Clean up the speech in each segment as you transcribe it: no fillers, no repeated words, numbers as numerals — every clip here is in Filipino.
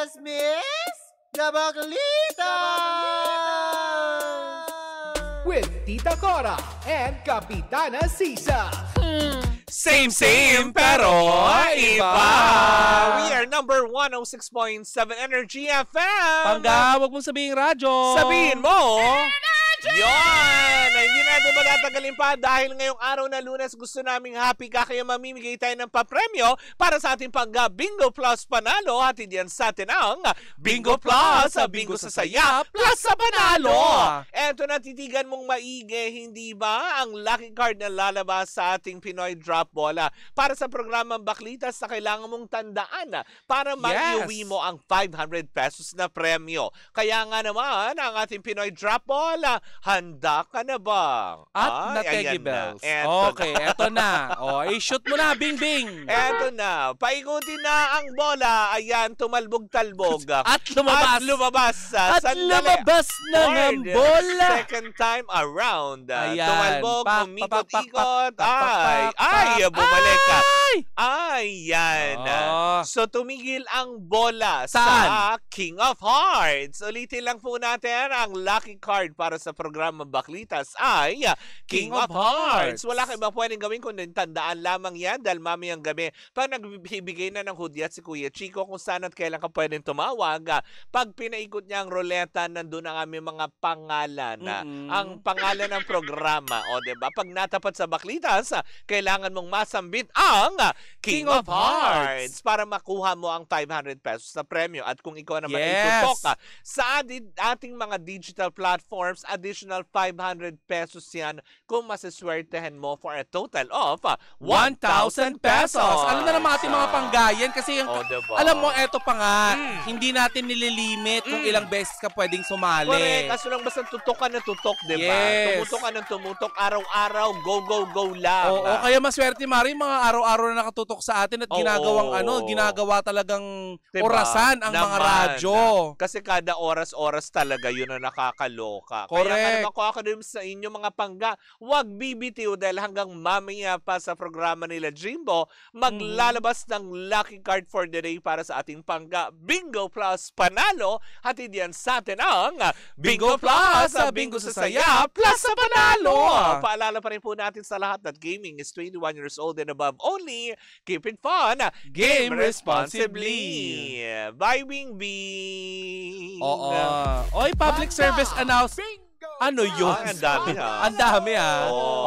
Chismis Gabaklita! With Tita Cora and Kapitana Sisa. Same, pero iba. We are number 106.7 Energy FM. Pangga, wag mong sabihin radyo. Sabihin mo. Yon! Hindi natin matatagalin pa dahil ngayong araw na Lunes gusto naming happy ka kaya mamimigay tayo ng papremyo para sa ating Pangga Bingo Plus Panalo. Hatid yan sa atin ang Bingo Plus, Bingo sa Saya, Plus sa Panalo. Eto na, titigan mong maigi, hindi ba? Ang lucky card na lalabas sa ating Pinoy Drop Bola para sa programang Baklitas na kailangan mong tandaan para maiuwi mo ang 500 pesos na premyo. Kaya nga naman, ang ating Pinoy Drop Bola, handa ka na ba? At na-Teggy Bells. Okay, eto na. I-shoot mo na, Bing Bing. Eto na. Paikutin na ang bola. Ayan, tumalbog-talbog. At lumabas. At lumabas na ng bola. Second time around. Ayan. Tumalbog, umikot-ikot. Ay, bumalik ka. Ayan. So, tumigil ang bola sa King of Hearts. Ulitin lang po natin ang lucky card para sa programa Baklitas ay King of Hearts. Wala kayo ba pwedeng gawin kung tandaan lamang yan dahil mamayang gabi pag nagbibigay na ng hudyat si Kuya Chico kung saan at kailan ka pwedeng tumawag. Pag pinaikot niya ang roleta, nandun ang aming mga pangalan. Ang pangalan ng programa. O, diba? Pag natapat sa Baklitas, kailangan mong masambit ang King of Hearts para makuha mo ang 500 pesos na premyo. At kung ikaw naman ay tutok sa ating mga digital platforms, additional 500 pesos yan kung masiswertehan mo for a total of 1,000 pesos. Alam na naman ating mga panggayan kasi yung, diba? alam mo, eto pa nga, hindi natin nililimit kung ilang beses ka pwedeng sumali. Correct. Kaso lang basta tutok ka na tutok, diba? Yes. Tumutok ka na tumutok, araw-araw, go lang. Oo, kaya maswerte, Mari, mga araw-araw na nakatutok sa atin at ginagawa talagang orasan ang mga radyo. Kasi kada oras talaga yun na nakakaloka. Correct. Kaya naman ako din sa inyo mga pangga, huwag bibitiw dahil hanggang mamaya pa sa programa nila Jimbo, maglalabas ng lucky card for the day para sa ating Pangga Bingo Plus Panalo. Hatid yan sa atin ang Bingo Plus, Bingo sa Saya, Plus sa Panalo. Paalala pa rin po natin sa lahat that gaming is 21 years old and above only. Keep it fun. Game responsibly. Bye, Bing Bing. Oy, public service announcement. Ano yun? Ang dami Ang dami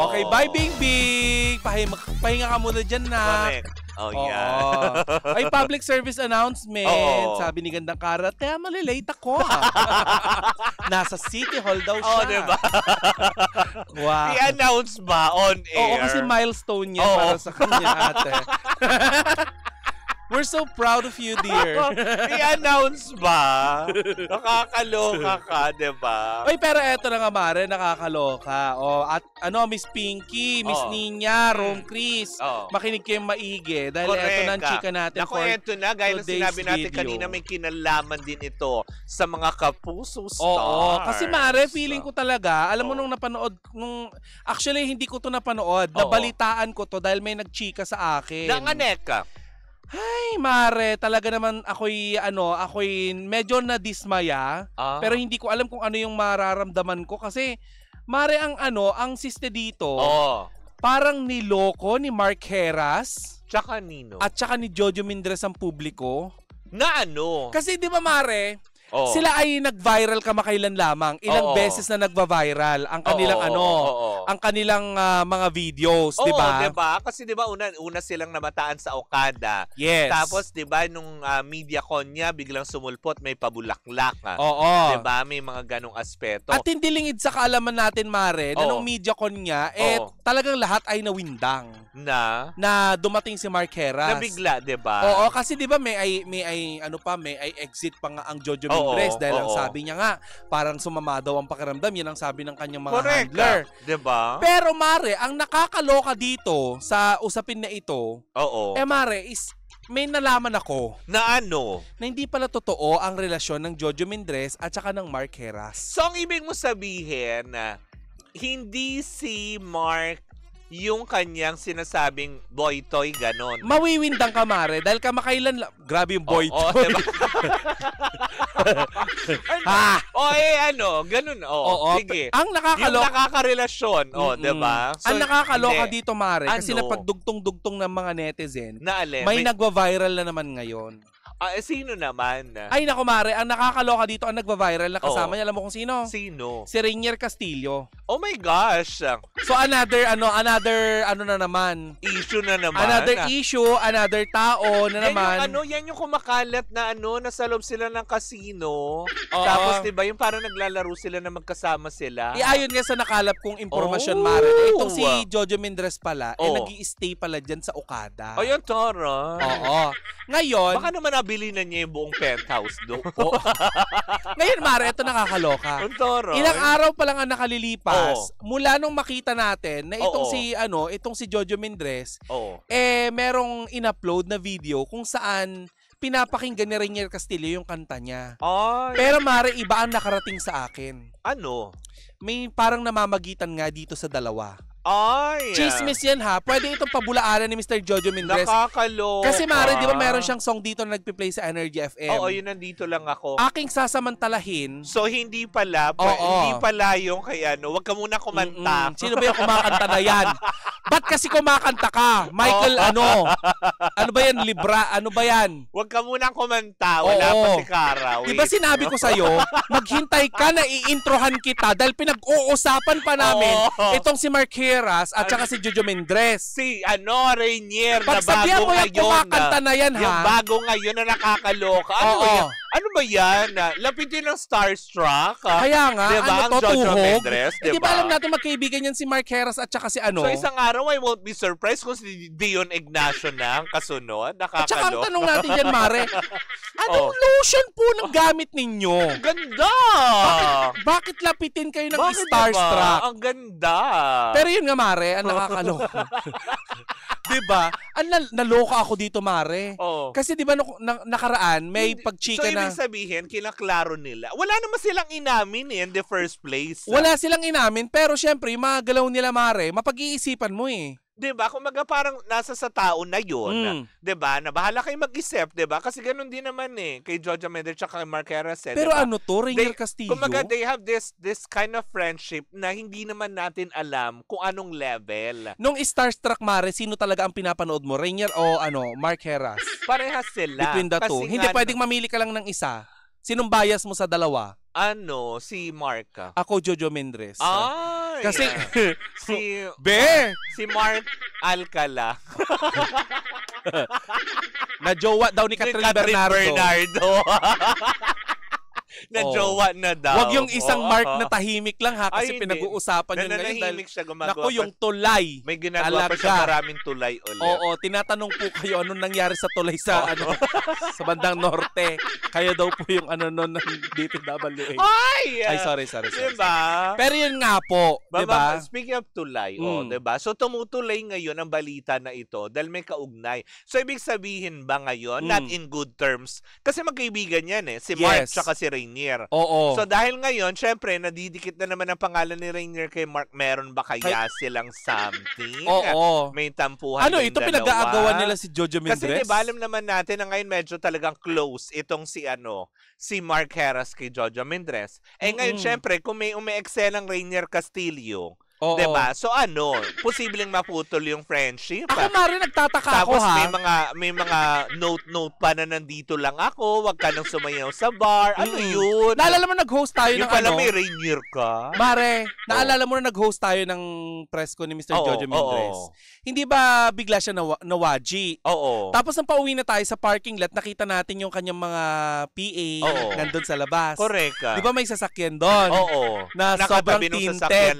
Okay, bye Bing Bing. Pahinga ka muna dyan na. Correct. Yeah. Ay, public service announcement. Sabi ni Gandang Karat, kaya malilate ako. Nasa City Hall daw siya. Diba? Wow. I-announce ba on air? Oo, kasi milestone niya para sa kanya ate. We're so proud of you, dear. I-announce ba? Nakakaloka ka, diba? Oy, pero eto na nga, Mare, nakakaloka. At Miss Pinky, Miss Nina, Rome Chris, makinig kayong maigi. Dahil eto na ang chika natin for eto na, gaya ng sinabi natin video. kanina, may kinalaman din ito sa mga kapuso stars. Kasi Mare, feeling ko talaga, alam mo nung napanood, actually hindi ko to napanood, nabalitaan ko to dahil may nagchika sa akin. Nanganek. Ay, Mare, talaga naman ako'y medyo nadismaya, pero hindi ko alam kung ano yung mararamdaman ko kasi Mare, ang siste dito, parang niloko ni Mark Heras, tsaka Nino, at tsaka ni Jojo Mindres ang publiko. Na ano? Kasi di ba, Mare, sila ay nag-viral kamakailan lamang. Ilang beses na nagva-viral ang kanilang ang kanilang mga videos, di ba? Oo, di ba? Kasi di ba una silang namataan sa Okada. Yes. Tapos di ba nung MediaCon niya biglang sumulpot, may pabulaklak. Oo. Di ba? May mga ganong aspeto. At hindi lingid sa kaalaman natin, Mare, na nung MediaCon niya, talagang lahat ay nawindang. Na dumating si Mark Heras. Nabigla, di ba? Oo, kasi di ba may exit pa nga ang Jojo Mindres dahil ang sabi niya nga, parang sumama daw ang pakiramdam. Yan ang sabi ng kanyang mga handler. Diba? Pero Mare, ang nakakaloka dito sa usapin na ito, Mare, is may nalaman ako. Na ano? Na hindi pala totoo ang relasyon ng Jojo Mindres at saka ng Mark Heras. So, ang ibig mo sabihin na hindi si Mark yung kanyang sinasabing boy toy, ganon. Mawiwindang ka, Mare, dahil kamakailan lang. Grabe yung boy toy. Diba? Ganun. Sige. Ang yung nakakarelasyon, diba? So, ang nakakaloka dito, Mare, kasi napagdugtong-dugtong ng mga netizen, may nagwa-viral na naman ngayon. Sino naman? Ay, naku, Mare, ang nakakaloka dito, ang nagwa-viral na kasama niya, alam mo kung sino? Sino? Si Rainier Castillo. Oh my gosh! So, another na naman. Issue na naman. Another issue, another tao na naman. Yan yung kumakalat na nasa loob sila ng casino. Tapos, diba, yung parang naglalaro sila na magkasama sila. Ayon nga sa nakalap kong impormasyon, Mare, itong si Jojo Mendres pala, nag-i-stay pala dyan sa Okada. Ayun, Tara. Oo. Ngayon, baka naman nabili na niya yung buong penthouse doon. Ngayon, Mare, ito nakakaloka. Ilang araw pa lang ang nakalilipas mula nung makita natin na itong si Jojo Mendres, merong in-upload na video kung saan pinapakinggan ni Rainier Castillo yung kanta niya. Pero, Mare, iba ang nakarating sa akin. Ano? May parang namamagitan nga dito sa dalawa. Chismis yan, ha. Pwede itong pabulaanan ni Mr. Jojo Mendres. Nakakaloka. Kasi, Mare, di ba meron siyang song dito na nagpi-play sa Energy FM? Oo, yun, nandito lang ako. Aking sasamantalahin. So, hindi pala yung kay wag ka muna kumanta. Sino ba yung kumakanta na yan? Ba't kasi kumakanta ka? Michael, ano ba yan? Libra, ano ba yan? Wag ka muna kumanta. Wala pa si Cara. Di ba sinabi ko sa'yo, maghintay ka na i-introhan kita dahil pinag-uusapan pa namin itong si Mark Heras at saka si Jojo Mendres. Si Rainier na pagsabihan bago mo yung kumakanta na yan, ha? Yung bago ngayon na nakakaloka. Ano ba yan? Lapitin ng Starstruck. Kaya nga, diba? ano to, Jojo tuhog? Mendres, diba? Di ba alam natin magkaibigan yan si Mark Heras at saka si So isang araw, I won't be surprised kung si Dion Ignacio na ang kasunod. Nakakaloka. At saka ang tanong natin dyan, Mare, anong lotion po ng gamit ninyo? Ganda! Bakit lapitin kayo ng Bakit Starstruck? Diba? Ang ganda. Pero yun nga, Mare, ang nakakaloka. Diba? Naloka ako dito, Mare. Kasi diba nakaraan, may pagchika na. So, ibig sabihin, kinaklaro nila. Wala naman silang inamin in the first place. Wala silang inamin, pero syempre, yung mga galaw nila, Mare, mapag-iisipan mo eh. Diba? Kung kumbaga parang nasa sa tao na yun. Diba? Na bahala kayo mag-isip, diba? Kasi ganun din naman kay Jojo Mendres at kay Mark Heras. Pero diba? ano to, Rainier Castillo? Kumbaga, they have this kind of friendship na hindi naman natin alam kung anong level. Nung Starstruck, Mare, sino talaga ang pinapanood mo? Rainier o Mark Heras? Parehas sila. Between the two. Hindi pwedeng mamili ka lang ng isa. Sinong bias mo sa dalawa? Si Mark. Ako, Jojo Mendres. Kasi, si Mark Alcala. Na jowa daw ni Catherine Bernardo. Na jowa na daw. Wag yung isang Mark na tahimik lang, ha, kasi pinag-uusapan yun ngayon. Nanahimik siya gumagawa. Naku, yung tulay. May ginagawa pa siya maraming tulay ulit. Oo, tinatanong po kayo anong nangyari sa tulay sa sa bandang norte. Kayo daw po yung nun ng DPWH. Ay, sorry. Diba? Pero yun nga po, diba? Speaking of tulay, diba? So tumutuloy ngayon ang balita na ito dahil may kaugnay. So ibig sabihin ba ngayon, not in good terms, kasi magkaibigan yan si Mark tsaka si Rainier. Oo. So dahil ngayon, syempre, nadidikit na naman ang pangalan ni Rainier kay Mark. Meron ba kaya silang something? Oo. May tampuhan ito dalawa. pinag-aagawan nila si Jojo Mendres? Kasi diba, alam naman natin na ngayon medyo talagang close itong si Mark Heras kay Jojo Mendres. Ngayon, syempre, kung may umi-excel ang Rainier Castillo, diba? So posibleng maputol yung friendship. Ako, Mare, nagtataka ako, ha? Tapos may mga note pa na nandito lang ako, wag ka nang sumayaw sa bar. Ano yun? Naalala mo nag-host tayo ng pala may Rainier ka? Mare, naalala mo na nag-host tayo ng press ko ni Mr. Jojo Mendres. Hindi ba bigla siya nawaji? Oo. Tapos nang pauwi na tayo sa parking lot, nakita natin yung kanyang mga PA nandun sa labas. Correct. Di ba may sasakyan doon? Oo. Na sobrang tinted.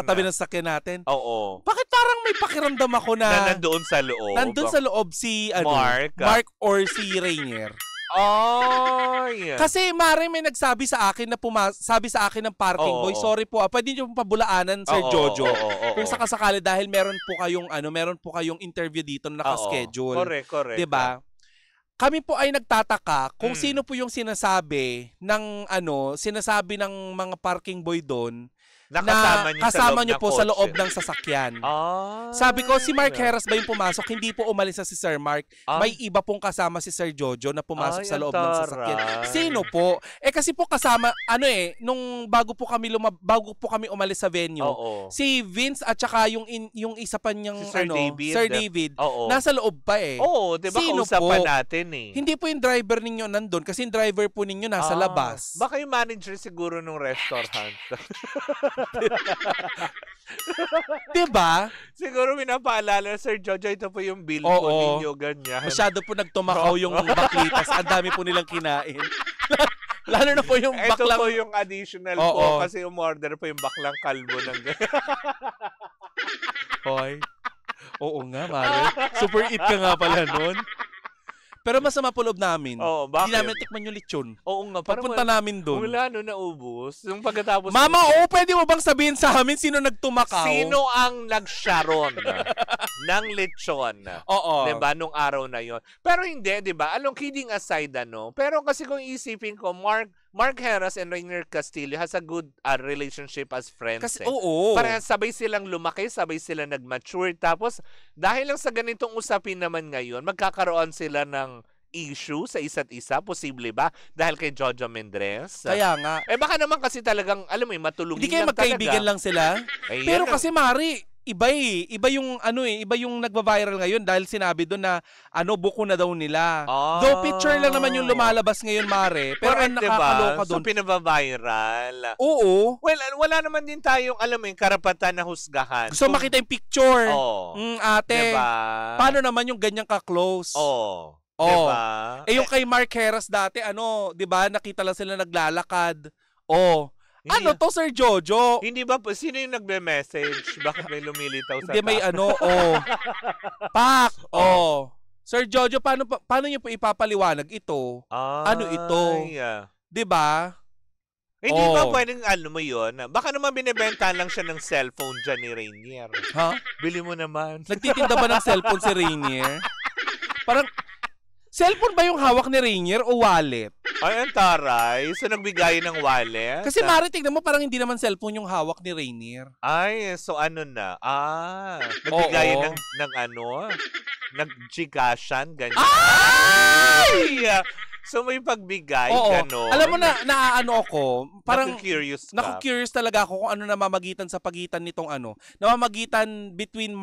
Katabi ng sasakyan natin. Oo. Bakit parang may pakiramdam ako na nandoon sa loob? Nandun sa loob si Mark or si Rainier. Kasi, Mare, may nagsabi sa akin na sabi sa akin ng parking boy, sorry po, pwede niyo pabulaanan, Sir Jojo. Kung sakasakali dahil meron po kayong interview dito na naka-schedule. Correct. Diba? Kami po ay nagtataka kung sino po yung sinasabi ng mga parking boy doon kasama niyo po sa loob ng sasakyan. Sabi ko, si Mark Heras ba yung pumasok? Hindi po umalis si Sir Mark. May iba pong kasama si Sir Jojo na pumasok sa loob ng sasakyan. Sino po? Kasi po kasama, nung bago po kami umalis sa venue, si Vince at saka yung isa pa niyang si Sir David, nasa loob pa diba kausapan natin Hindi po yung driver ninyo nandun kasi yung driver po ninyo nasa labas. Baka yung manager siguro ng restaurant. Diba? Siguro pinapaalala, Sir Jojo, ito po yung bill po ninyo, ganyan. Masyado po nagtumakaw yung baklitas. Ang dami po nilang kinain. Lalo na po yung baklang... Ito po yung additional po kasi umorder po yung baklang kalbo ng Hoy. Oo nga, Mare. Super eat ka nga pala nun. Pero masama po loob namin. Bakit? Hindi namin tikman yung lechon. Oo nga. Pagpunta namin doon. Wala naubos. Yung pagkatapos... Mama, pwede mo bang sabihin sa amin sino nagtumakaw? Sino ang nag-sharon ng lechon? Diba? Nung araw na yon. Pero hindi, diba? Kidding aside, Pero kasi kung isipin ko, Mark Heras and Rainier Castillo has a good relationship as friends. Kasi, Parang sabay silang lumaki, sabay silang nag-mature. Tapos, dahil lang sa ganitong usapin naman ngayon, magkakaroon sila ng issue sa isa't isa. Posible ba? Dahil kay Jojo Mendrez. Kaya nga. Baka naman kasi talagang, matulungin hindi kayo lang talaga. magkaibigan lang sila. Pero kasi, Mari, iba yung iba yung nagba-viral ngayon dahil sinabi doon na buko na daw nila. Though picture lang naman yung lumalabas ngayon, Mare, pero ang nakakaloka doon. So pinaba-viral. Oo. Well, wala naman din tayong yung karapatan na husgahan. Gusto makita yung picture. Ate. Diba? Paano naman yung ganyang ka-close? Diba? Yung kay Mark Heras dati, 'di ba? Nakita lang sila naglalakad. To, Sir Jojo? Hindi ba po? Sino yung nagbe-message? Bakit may lumilitaw sa Hindi, may Pak! Sir Jojo, paano niyo po ipapaliwanag ito? Ano ito? Diba? Hindi ba pwedeng mo yun? Baka naman binibenta lang siya ng cellphone dyan ni Rainier. Ha? Bili mo naman. Nagtitinda ba ng cellphone si Rainier? Parang, cellphone ba yung hawak ni Rainier o wallet? Ay, ang taray. So, nagbigay ng wallet? Kasi Mari, tignan mo, parang hindi naman cellphone yung hawak ni Rainier. Ay, so na? Nagbigay ng nag-Gcashan, ganyan. Ay! So, may pagbigay, gano'n. Alam mo na, ako, parang naku-curious ka. Naku-curious talaga ako kung ano namamagitan sa pagitan nitong namamagitan between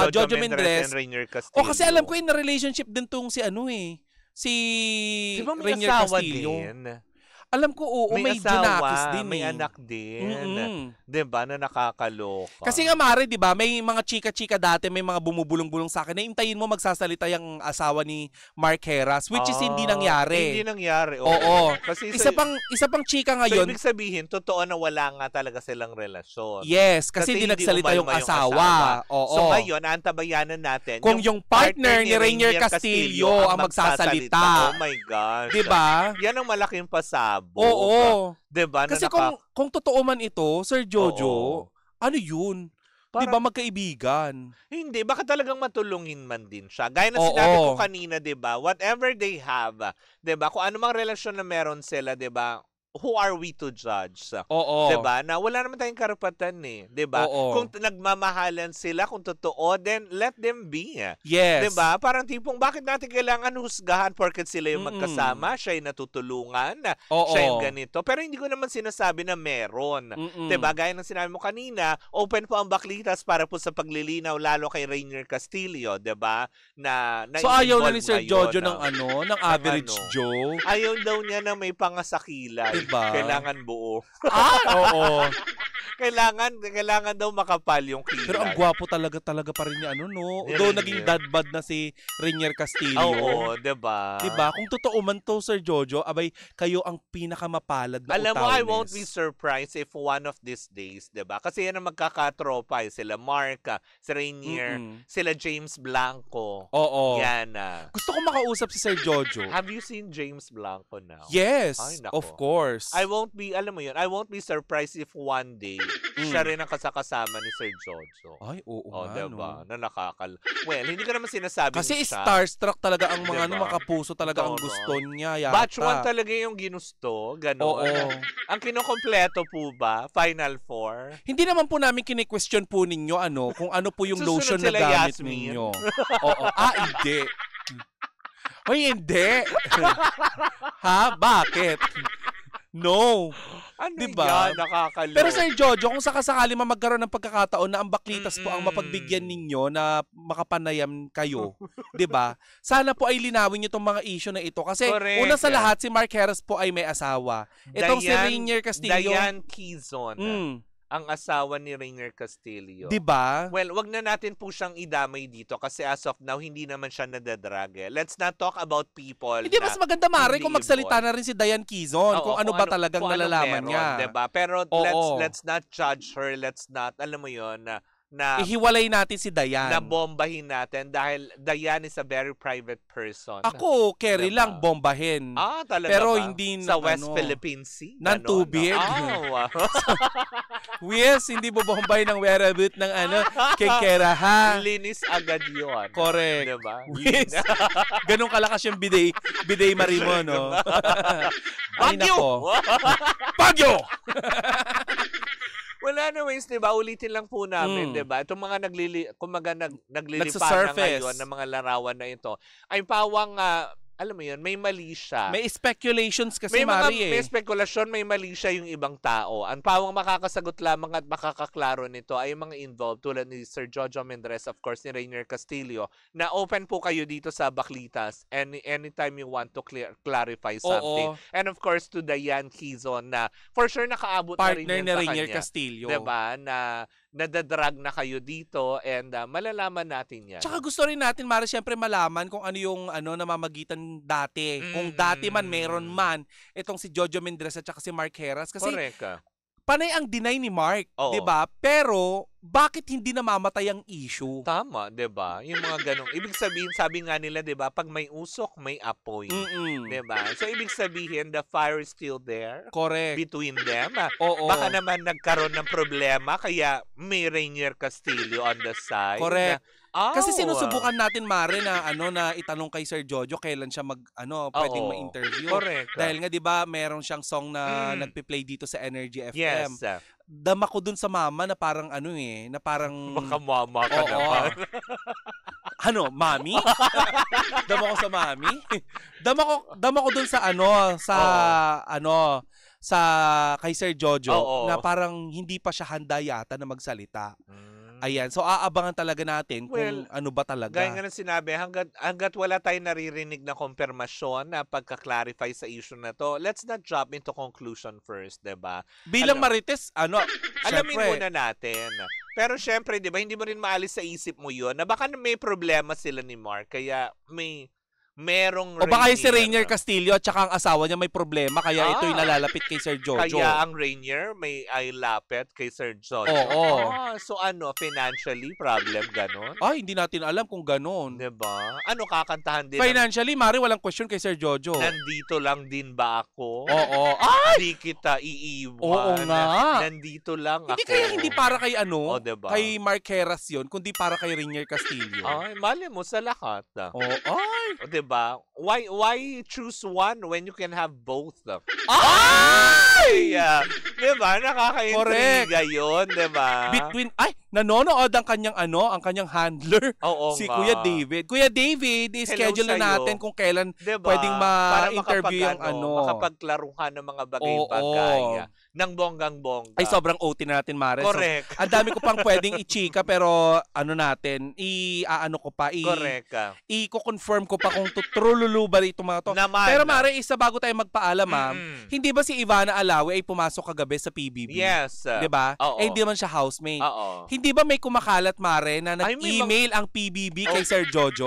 Jojo Mendrez and Rainier Castillo. kasi alam ko in na relationship din tong si diba may Rainier Castillo. Din? Alam ko, may Junakis din. May anak din. Diba, na nakakaloka. Kasi nga, Mare, diba, may mga chika-chika dati, may mga bumubulong-bulong sa akin na intayin mo magsasalita yung asawa ni Mark Heras, which is hindi nangyari. Hindi nangyari. Kasi isa pang chika ngayon. So, ibig sabihin, totoo na wala nga talaga silang relasyon. Yes, kasi hindi nagsalita yung asawa. So, ngayon, antabayanan natin. Kung yung partner ni Rainier Castillo ang magsasalita. Oh my gosh. Diba? Yan ang malaking pasabog. Diba? Kasi kung totoo man ito, Sir Jojo, ano yun? Diba magkaibigan? Hindi, baka talagang matulungin man din siya. Gaya na sinabi ko kanina, diba? Whatever they have, diba? Kung anumang relasyon na meron sila, diba? Who are we to judge? Diba? Na wala naman tayong karapatan Diba? Kung nagmamahalan sila, kung totoo, then let them be. Yes. Diba? Parang tipong, bakit natin kailangan husgahan porket sila yung magkasama, siya yung natutulungan, siya yung ganito. Pero hindi ko naman sinasabi na meron. Diba? Gaya ng sinabi mo kanina, open po ang baklitas para po sa paglilinaw, lalo kay Rainier Castillo. Diba? So ayaw na ni Sir Jojo ng average Joe? Ayaw daw niya na may pangasakila. Diba? Kailangan buo. Oo. Kailangan daw makapal yung kilay. Pero ang gwapo talaga pa rin niya, Though naging dad bod na si Rainier Castillo. Oo, diba? Diba? Kung totoo man to, Sir Jojo, abay, kayo ang pinakamapalad na alam mo, I won't be surprised if one of these days, diba? Kasi yan ang magkakatropa. Sila Mark, si Rainier, sila James Blanco. Oo. Yan. Gusto ko makausap si Sir Jojo. Have you seen James Blanco now? Yes, of course. I won't be surprised if one day siya rin ang kasakasama ni Sir Jojo. Ay, oo nga, diba? Na Well, hindi ko naman sinasabing kasi siya. starstruck talaga ang mga Diba? makapuso talaga ang gusto niya yata. Batch 1 talaga yung ginusto, gano'n. Oo. Ang kinukompleto po ba? Final 4? Hindi naman po namin kine-question po ninyo kung ano po yung lotion na Susunod sila, gamit Yasmin. ninyo. Oo. Hindi. Hoy, hindi. Ha? Bakit? No. Ano Diba? yan? Nakakaloka. Pero Sir Jojo, kung sakasakali magkaroon ng pagkakataon na ang Baklitas po ang mapagbigyan ninyo na makapanayam kayo, 'di ba? Sana po ay linawin niyo tong mga issue na ito kasi Correct. una sa lahat si Mark Harris po ay may asawa. Itong si Rainier Castillo, Diane Quezon, ang asawa ni Rainier Castillo. 'di ba? Well, wag na natin po siyang idamay dito kasi as of now hindi naman siya nadadrag. Let's not talk about people. Hindi mas maganda Mare kung hindi magsalita na rin si Diane Quezon kung ano ba talagang nalalaman niya. Diba? Pero let's not judge her. Let's not, alam mo 'yon, na ihiwalay natin si Diane. Na bombahin natin dahil Diane is a very private person. Ako, carry lang bombahin. Talaga pero ba? hindi sa West Philippine Sea? Ng tubig. Wow. Yes, hindi bobombahin ng werabut ng kekera ha. Linis agad yun. Correct. Diba? Yes. Ganun kalakas yung bidet marimo, no? Bagyo! Bagyo! Wala na ways, diba? Ulitin lang po namin, diba? Itong mga naglilipan na ngayon ng mga larawan na ito, ay pawang, alam mo yun, may mali siya. May speculations kasi, May spekulasyon, may mali siya yung ibang tao. Ang pawang makakasagot lamang at makakaklaro nito ay mga involved tulad ni Sir Jojo Mendres, of course, ni Rainier Castillo, na open po kayo dito sa Baklitas anytime you want to clarify something. And of course, to Diane Quezon na for sure nakaabot na rin partner yan ni sa Rainier kanya. Castillo. Diba? Na nadadrag na kayo dito and malalaman natin yan. Tsaka gusto rin natin, Mare, siyempre malaman kung ano yung namamagitan dati. Kung dati man, meron man, itong si Jojo Mendres at saka si Mark Heras. Kasi correct. Panay ang deny ni Mark, 'di ba? Pero bakit hindi namamatay ang issue? Tama, 'di ba? Yung mga ganong. Ibig sabihin, sabi nga nila, 'di ba, pag may usok, may apoy. 'Di ba? So ibig sabihin, the fire is still there. Correct. Between them. Baka naman nagkaroon ng problema kaya may Rainier Castillo on the side. Correct. Kasi sinusubukan natin, Mare, na na itanong kay Sir Jojo kailan siya pwedeng ma-interview. Correct. Dahil nga 'di ba, meron siyang song na nagpe-play dito sa Energy FM. Yes. Dama ko dun sa mama na parang na parang baka mama ka naman. Mami? Dama ko sa mami? Dama ko dun sa sa kay Sir Jojo na parang hindi pa siya handa yata na magsalita. Ayan. So, aabangan talaga natin kung ano ba talaga. Gaya nga ng sinabi, hanggat wala tayong naririnig na kompirmasyon na pagka-clarify sa issue na to, let's not jump into conclusion first, diba? Bilang Marites, alamin muna natin. Pero syempre, diba, hindi mo rin maalis sa isip mo yun na baka may problema sila ni Mark, kaya merong o baka si Rainier Castillo at saka ang asawa niya may problema kaya ito'y nalalapit kay Sir Jojo. Kaya ang Rainier ay lapit kay Sir Jojo. So financially problem ganon? Hindi natin alam kung ganon. Diba? Kakantahan din? Financially, Mari, walang question kay Sir Jojo. Nandito lang din ba ako? Di kita iiwan. Oo nga. Nandito lang ako. Hindi kaya hindi para kay diba? Kay Mark Heras yun, kundi para kay Rainier Castillo. Mali mo sa lahat. Diba? Why choose one when you can have both? Diba? Nakaka-intriga yun, diba? Nanonood ang kanyang handler, si Kuya David. Kuya David, i-schedule na natin kung kailan pwedeng ma-interview yung makapagklaruhan ng mga bagay-bagay. Ng bonggang-bongga. Ay, sobrang OT na natin, Mare. Correct. So, ang dami ko pang pwedeng i-chika, pero Correct. I-confirm ko pa kung trululu ba ito mga to. Pero Mare, bago tayo magpaalam, hindi ba si Ivana Alawi ay pumasok kagabi sa PBB? Yes. Diba? Hindi naman siya housemate. Hindi ba may kumakalat, Mare, na nag-email ang PBB kay Sir Jojo?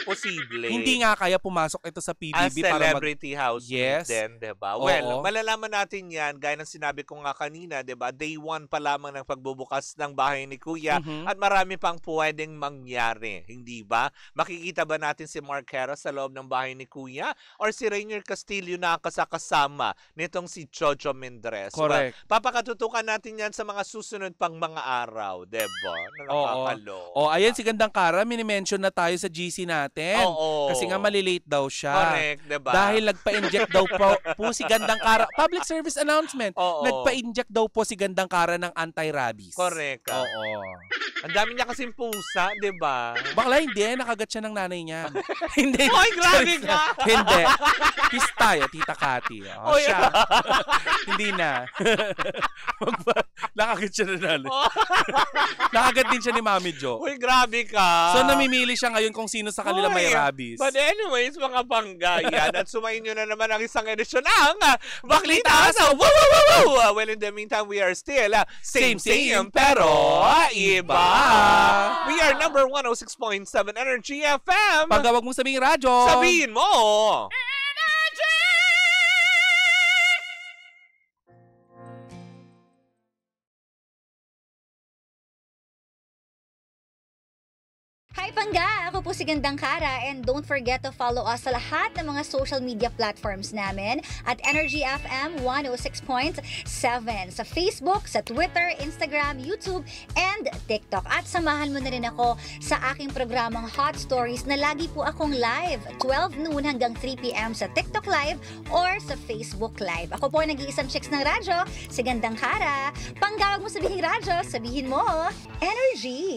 Posible. Hindi nga kaya pumasok ito sa PBB para celebrity housemate din, diba? Well, malalaman natin yan, gaya ng sinabi ko nga kanina, diba? Day 1 pa lamang ng pagbubukas ng bahay ni Kuya at marami pang pwedeng mangyari. Hindi ba? Makikita ba natin si Mark Heras sa loob ng bahay ni Kuya? Or si Rainier Castillo na kasama nitong si Jojo Mendez? Andres. Correct. Papakatutukan natin yan sa mga susunod pang mga araw, diba? Nakakalo. Ayan si Gandang Kara, mini-mention na tayo sa GC natin. Kasi nga malilate daw siya. Correct, diba? Dahil nagpa-inject daw po si Gandang Kara. Public service announcement. Nagpa-inject daw po si Gandang Kara ng anti-rabies. Correct. Ang dami niya kasing pusa, diba? Bakla hindi, nakagat siya ng nanay niya. Hindi. Ay, grabe ka! Hindi. Kiss tayo, Tita Cathy. Siya. Hindi na. Nakagat siya ng nanay. Nakagat din siya ni Mami Jo. Uy, grabe ka! So, namimili siya ngayon kung sino sa kanila may rabies. But anyways, mga banggayan, at sumayin nyo na naman ang isang edisyon ng Baklita sa Woo Woo Woo Woo! Well, in the meantime, we are still same, pero iba. We are number 106.7 Energy FM. Pag wag mong sabihin radyo, sabihin mo. Hi Pangga! Ako po si Gandang Kara and don't forget to follow us sa lahat ng mga social media platforms namin at Energy FM 106.7 sa Facebook, sa Twitter, Instagram, YouTube, and TikTok. At samahan mo na rin ako sa aking programang Hot Stories na lagi po akong live 12 noon hanggang 3 p.m. sa TikTok Live or sa Facebook Live. Ako po ang nag-iisang chicks ng radyo, si Gandang Kara. Pangga, wag mo sabihin radyo, sabihin mo Energy!